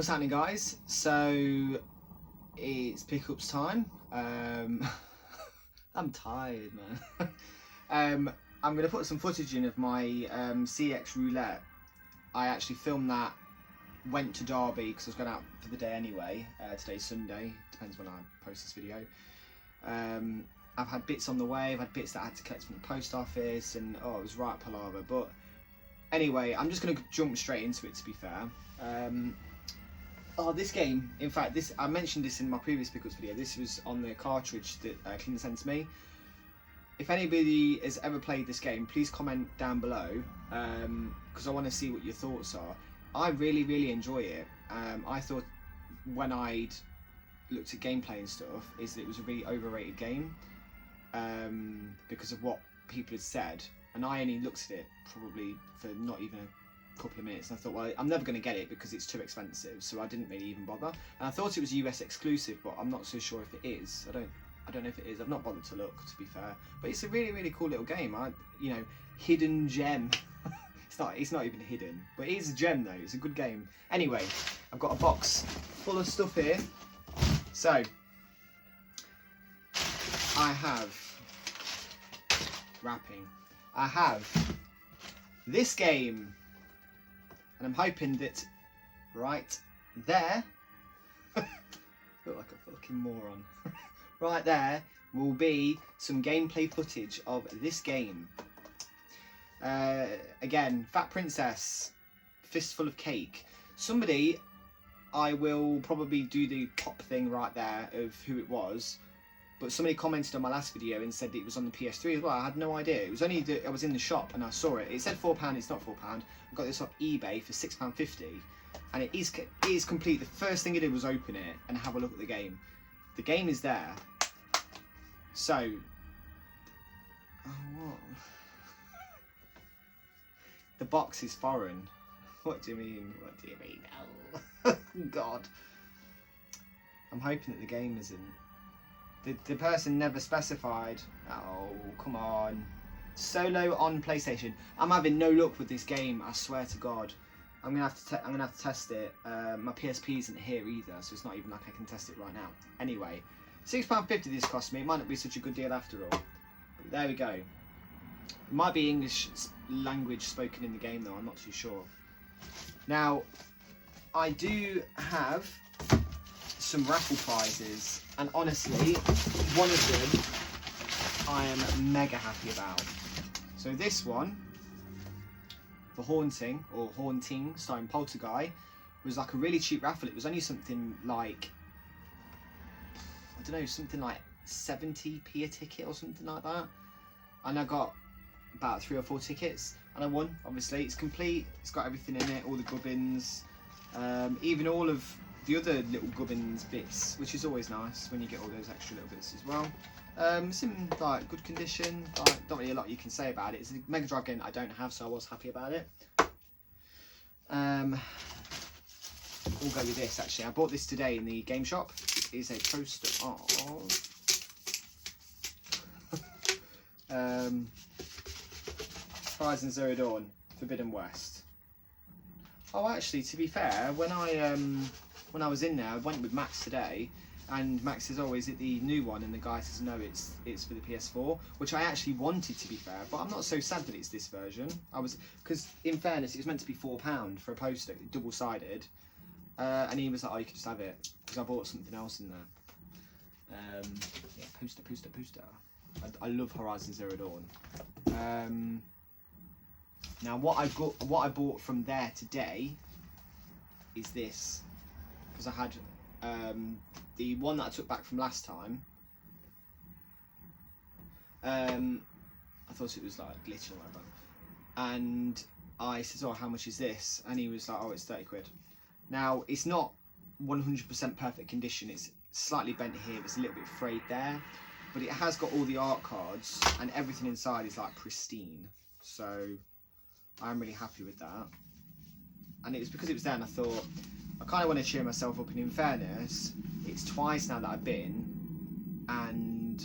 What's happening, guys? So it's pickups time. I'm tired, man. I'm going to put some footage in of my CEX roulette. I actually filmed that, went to Derby because I was going out for the day anyway. Today's Sunday, depends when I post this video. I've had bits on the way, I've had bits that I had to collect from the post office, and oh, it was right palaver. But anyway, I'm just going to jump straight into it, to be fair. Oh, this game, in fact, I mentioned this in my previous pickups video. This was on the cartridge that Clean sent to me. If anybody has ever played this game, please comment down below, because I want to see what your thoughts are. I really enjoy it. I thought when I'd looked at gameplay and stuff, is that it was a really overrated game, because of what people had said, and I only looked at it probably for not even a couple of minutes, and I thought, well, I'm never going to get it because it's too expensive, so I didn't really even bother. And I thought it was US exclusive, but I'm not so sure if it is. I don't know if it is. I've not bothered to look, to be fair. But it's a really cool little game. Hidden gem. It's not even hidden, but it is a gem though. It's a good game. Anyway, I've got a box full of stuff here. So I have wrapping. I have this game. And I'm hoping that right there, look like a fucking moron, right there will be some gameplay footage of this game. Again, Fat Princess, Fistful of Cake. Somebody, I will probably do the pop thing right there of who it was. But somebody commented on my last video and said that it was on the PS3 as well. I had no idea. It was only that I was in the shop and I saw it. It said £4, it's not £4. I got this off eBay for £6.50, and it is complete. The first thing I did was open it and have a look at the game. The game is there. So, oh, what? The box is foreign. What do you mean? What do you mean? Oh, God. I'm hoping that the game isn't. The person never specified. Oh, come on. Solo on PlayStation. I'm having no luck with this game, I swear to God. I'm gonna have to test it. My PSP isn't here either, so it's not even like I can test it right now. Anyway, £6.50 this cost me. It might not be such a good deal after all. But there we go. It might be English language spoken in the game though, I'm not too sure. Now, I do have some raffle prizes, and honestly, one of them I am mega happy about. So this one, the Haunting, or Haunting, starring Poltergeist, was like a really cheap raffle. It was only something like, I don't know, something like 70p a ticket or something like that. And I got about 3 or 4 tickets, and I won, obviously. It's complete, it's got everything in it, all the gubbins, even all of the other little gubbins bits, which is always nice when you get all those extra little bits as well. It's in like good condition. Not really a lot you can say about it. It's a Mega Drive game that I don't have, so I was happy about it. We'll go with this actually. I bought this today in the game shop. It is a poster of Horizon Zero Dawn Forbidden West. Oh, actually, to be fair, when I was in there, I went with Max today, and Max says, oh, is it the new one? And the guy says, no, it's for the PS4, which I actually wanted, to be fair, but I'm not so sad that it's this version. Because in fairness, it was meant to be £4 for a poster, double-sided, and he was like, oh, you can just have it, because I bought something else in there. Yeah, poster. I love Horizon Zero Dawn. Now, what I bought from there today is this. Because I had the one that I took back from last time. I thought it was like glitch or whatever, and I said, oh, how much is this? And he was like, oh, it's 30 quid. Now, it's not 100% perfect condition. It's slightly bent here, there's a little bit frayed there, but it has got all the art cards and everything inside is like pristine, so I'm really happy with that. And it was because it was there, and I thought, I kind of want to cheer myself up, and in fairness, it's twice now that I've been, and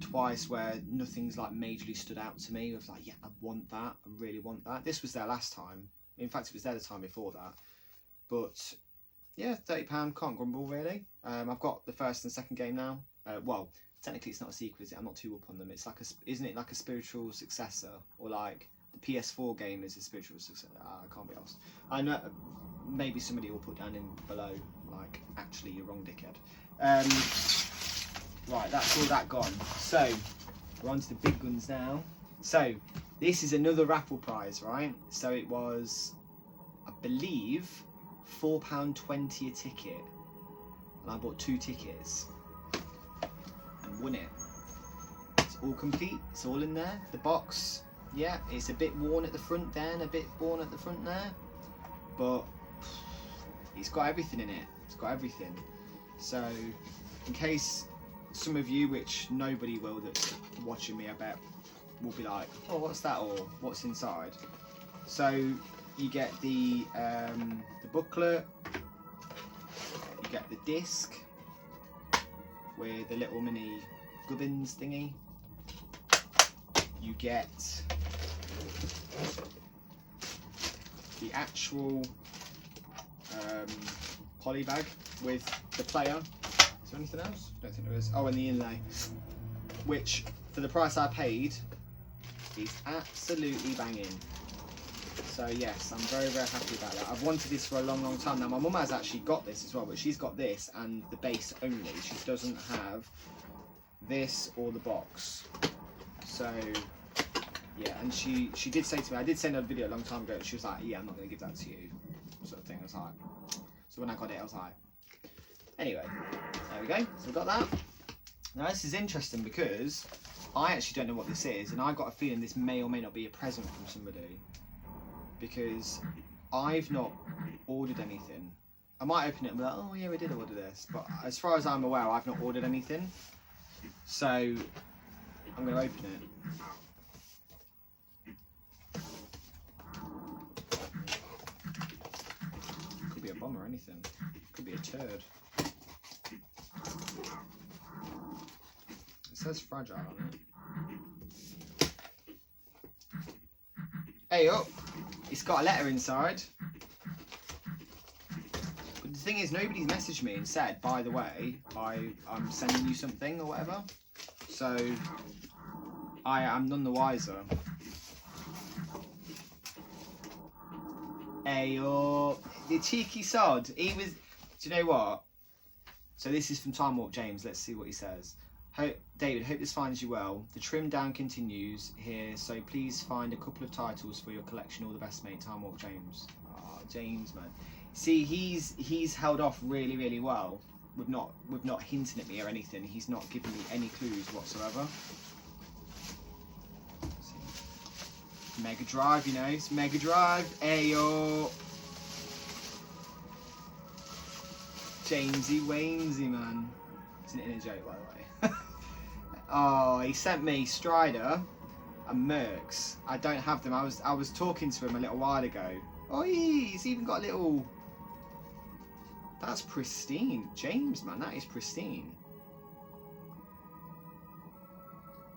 twice where nothing's like majorly stood out to me. I was like, yeah, I want that, I really want that. This was there last time. In fact, it was there the time before that. But yeah, £30, can't grumble really. I've got the first and second game now. Well, technically it's not a sequel, is it? I'm not too up on them. It's like isn't it like a spiritual successor, or like the PS4 game is a spiritual successor? I can't be asked. I know maybe somebody will put down in below like, actually you're wrong, dickhead. Right, that's all that gone. So we're on to the big guns now. So this is another raffle prize, right? So it was, I believe, £4.20 a ticket, and I bought 2 tickets and won it. It's all complete, it's all in there. The box, yeah, it's a bit worn at the front there and a bit worn at the front there, but it's got everything in it. It's got everything. So in case some of you, which nobody will that's watching me, I bet, will be like, oh, what's that, or what's inside? So you get the booklet, you get the disc with the little mini gubbins thingy, you get the actual poly bag with the player. Is there anything else? I don't think there is. Oh, and the inlay, which for the price I paid is absolutely banging. So yes, I'm very, very happy about that. I've wanted this for a long, long time now. My mum has actually got this as well, but she's got this and the base only. She doesn't have this or the box. So yeah, and she did say to me, I did send her a video a long time ago, she was like, yeah, I'm not going to give that to you, sort of thing. I was like, so when I got it, I was like, anyway, there we go. So we've got that. Now this is interesting because I actually don't know what this is, and I've got a feeling this may or may not be a present from somebody, because I've not ordered anything. I might open it and be like, oh yeah, we did order this, but as far as I'm aware, I've not ordered anything. So I'm going to open it. Could be a bomb or anything. Could be a turd. It says fragile on it. Hey up! It's got a letter inside. But the thing is, nobody's messaged me and said, by the way, I'm sending you something or whatever. So I am none the wiser. Hey up! The cheeky sod. He was. Do you know what? So this is from Time Warp James. Let's see what he says. David, hope this finds you well. The trim down continues here, so please find a couple of titles for your collection. All the best, mate. Time Warp James. Oh, James, man. See, he's held off really, really well with not hinting at me or anything. He's not giving me any clues whatsoever. Mega Drive, you know, it's Mega Drive. Ayo. Jamesy Wainsy, man. Isn't it in a joke, by the way? Oh, he sent me Strider and Mercs. I don't have them. I was talking to him a little while ago. Oh, he's even got a little. That's pristine, James, man. That is pristine.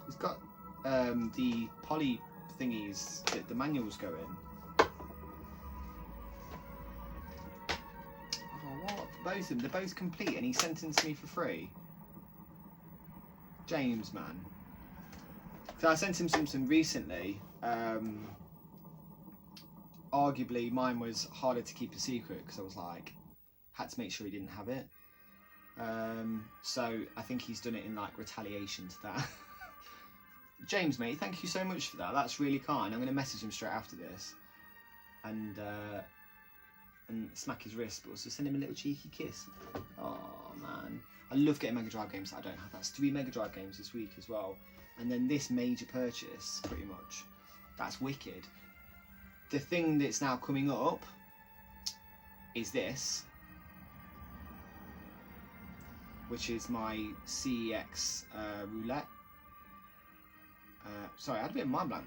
He's got the poly thingies that the manuals go in. Oh, what? Both of them. They're both complete, and he sent them to me for free. James, man. So I sent him something recently. Arguably, mine was harder to keep a secret because I was like, had to make sure he didn't have it. So I think he's done it in like retaliation to that. James, mate, thank you so much for that. That's really kind. I'm going to message him straight after this, and smack his wrist, but also send him a little cheeky kiss. Oh man. I love getting Mega Drive games that I don't have. That's 3 Mega Drive games this week as well. And then this major purchase, pretty much. That's wicked. The thing that's now coming up is this, which is my CEX roulette. Sorry, I had a bit of mind blank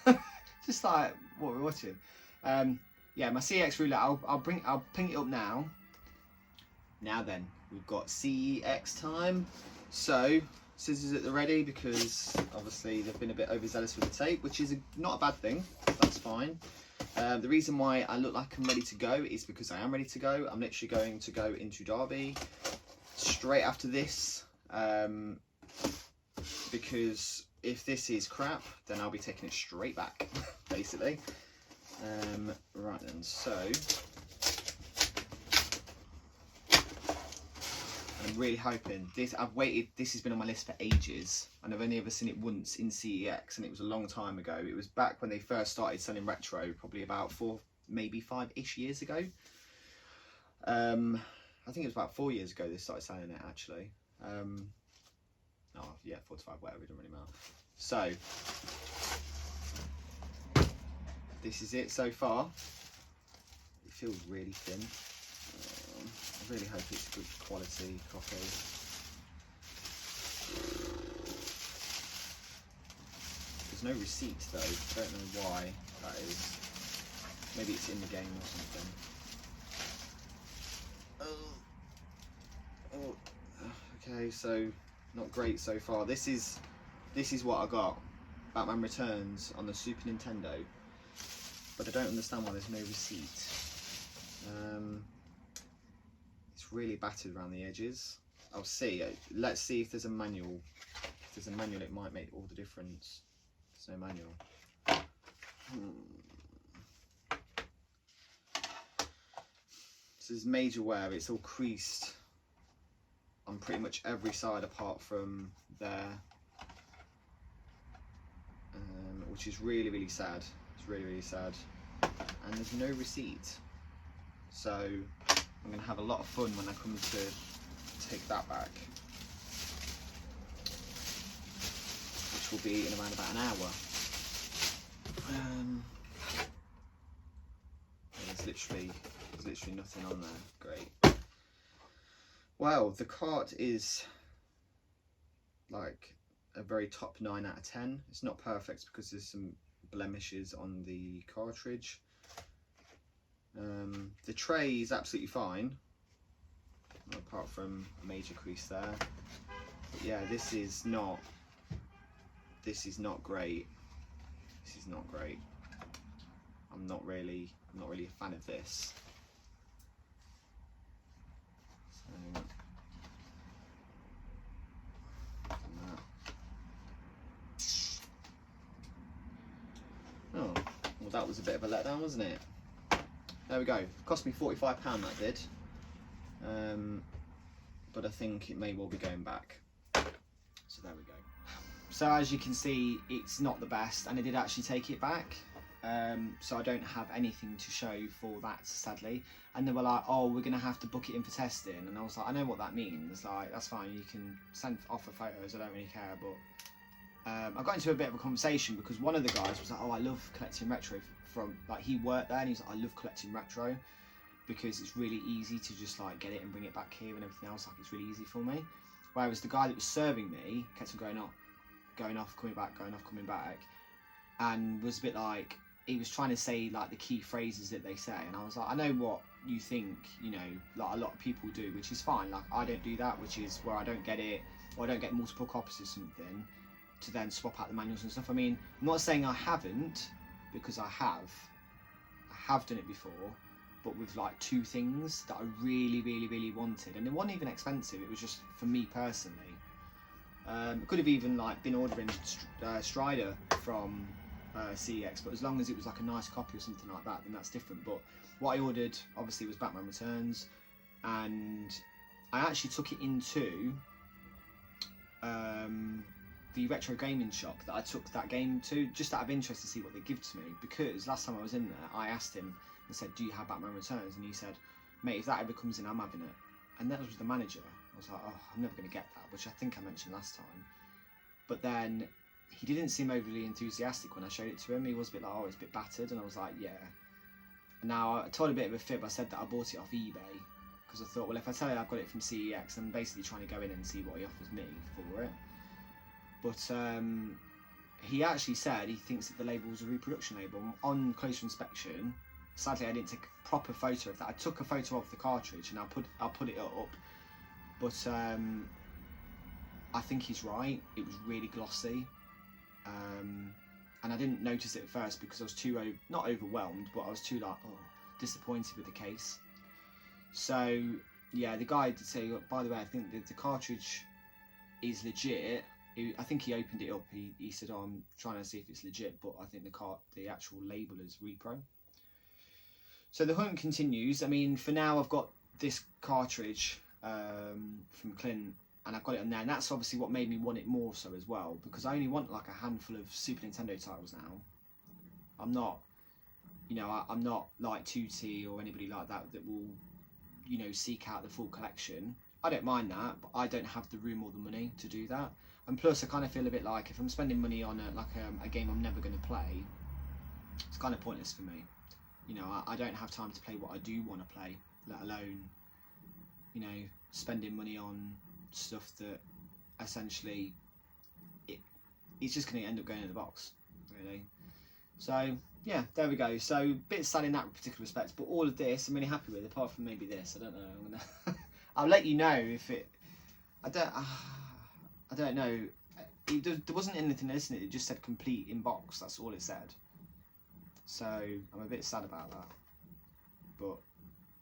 there. Just like what we're watching. Yeah, my CEX roulette. I'll ping it up now. Now then. We've got CEX time, so scissors at the ready, because obviously they've been a bit overzealous with the tape, which is not a bad thing. That's fine. The reason why I look like I'm ready to go is because I am ready to go. I'm literally going to go into Derby straight after this, because if this is crap, then I'll be taking it straight back, basically. Right then, so I'm really hoping this. I've waited. This has been on my list for ages, and I've only ever seen it once in CEX, and it was a long time ago. It was back when they first started selling retro, probably about 4, maybe 5-ish years ago. I think it was about 4 years ago they started selling it, actually. Oh yeah, 4 to 5, whatever. It doesn't really matter. So this is it so far. It feels really thin. I really hope it's a good quality copy. There's no receipt though, I don't know why that is. Maybe it's in the game or something. Oh, okay, so not great so far. This is what I got. Batman Returns on the Super Nintendo. But I don't understand why there's no receipt. It's really battered around the edges. I'll see. Let's see if there's a manual. If there's a manual, it might make all the difference. There's no manual. So there's major wear. It's all creased on pretty much every side apart from there, which is really, really sad. It's really, really sad. And there's no receipt. So I'm going to have a lot of fun when I come to take that back, which will be in around about an hour. There's literally nothing on there. Great. Well, the cart is like a very top 9 out of 10. It's not perfect because there's some blemishes on the cartridge. The tray is absolutely fine, apart from a major crease there. But yeah, this is not great. This is not great. I'm not really a fan of this. So, oh, well, that was a bit of a letdown, wasn't it? There we go. Cost me £45, that did. But I think it may well be going back. So there we go. So as you can see, it's not the best, and I did actually take it back. So I don't have anything to show for that, sadly. And they were like, oh, we're going to have to book it in for testing. And I was like, I know what that means. Like, that's fine. You can send off the photos. I don't really care. But I got into a bit of a conversation because one of the guys was like, oh, I love collecting retro from, like, he worked there and he's like, I love collecting retro because it's really easy to just like get it and bring it back here and everything else. Like, it's really easy for me. Whereas the guy that was serving me kept on going off, coming back, going off, coming back, and was a bit like, he was trying to say like the key phrases that they say, and I was like, I know what you think, you know, like a lot of people do, which is fine. Like, I don't do that, which is where I don't get it, or I don't get multiple copies of something to then swap out the manuals and stuff. I mean, I'm not saying I haven't, because I have done it before, but with like 2 things that I really, really, really wanted, and it wasn't even expensive. It was just for me personally. Could have even like been ordering Strider from CEX, but as long as it was like a nice copy or something like that, then that's different. But what I ordered obviously was Batman Returns, and I actually took it into the retro gaming shop that I took that game to, just out of interest to see what they give to me, because last time I was in there I asked him and said, do you have Batman Returns? And he said, mate, if that ever comes in, I'm having it. And that was the manager. I was like, oh, I'm never going to get that, which I think I mentioned last time. But then he didn't seem overly enthusiastic when I showed it to him. He was a bit like, oh, it's a bit battered, and I was like, yeah. Now, I told a bit of a fib. I said that I bought it off eBay, because I thought, well, if I tell you I've got it from CEX, I'm basically trying to go in and see what he offers me for it. But he actually said he thinks that the label was a reproduction label. On closer inspection, sadly I didn't take a proper photo of that. I took a photo of the cartridge and I'll put it up. But I think he's right. It was really glossy, and and I didn't notice it at first because I was too not overwhelmed, but I was too like disappointed with the case. So yeah, the guy did say, by the way, I think the cartridge is legit. I think he opened it up. He said, oh, I'm trying to see if it's legit, but I think the actual label is repro. So the hunt continues. I mean, for now I've got this cartridge from Clint, and I've got it on there, and that's obviously what made me want it more so as well, because I only want like a handful of Super Nintendo titles now. I'm not, you know, I'm not like 2T or anybody like that will, you know, seek out the full collection. I don't mind that, but I don't have the room or the money to do that. And plus, I kind of feel a bit like if I'm spending money on a game I'm never going to play, it's kind of pointless for me. You know, I don't have time to play what I do want to play, let alone, you know, spending money on stuff that essentially it's just going to end up going in the box, really. So yeah, there we go. So a bit sad in that particular respect, but all of this I'm really happy with, apart from maybe this. I don't know. I'm gonna I'll let you know if it. I don't know. There wasn't anything else in it. It just said complete in box. That's all it said. So I'm a bit sad about that. But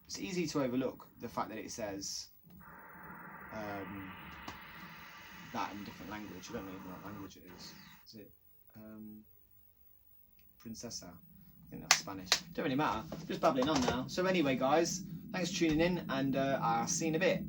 it's easy to overlook the fact that it says that in different language. I don't know even what language it is. Is it Princesa? I think that's Spanish. Don't really matter. Just babbling on now. So anyway, guys, thanks for tuning in, and I'll see you in a bit.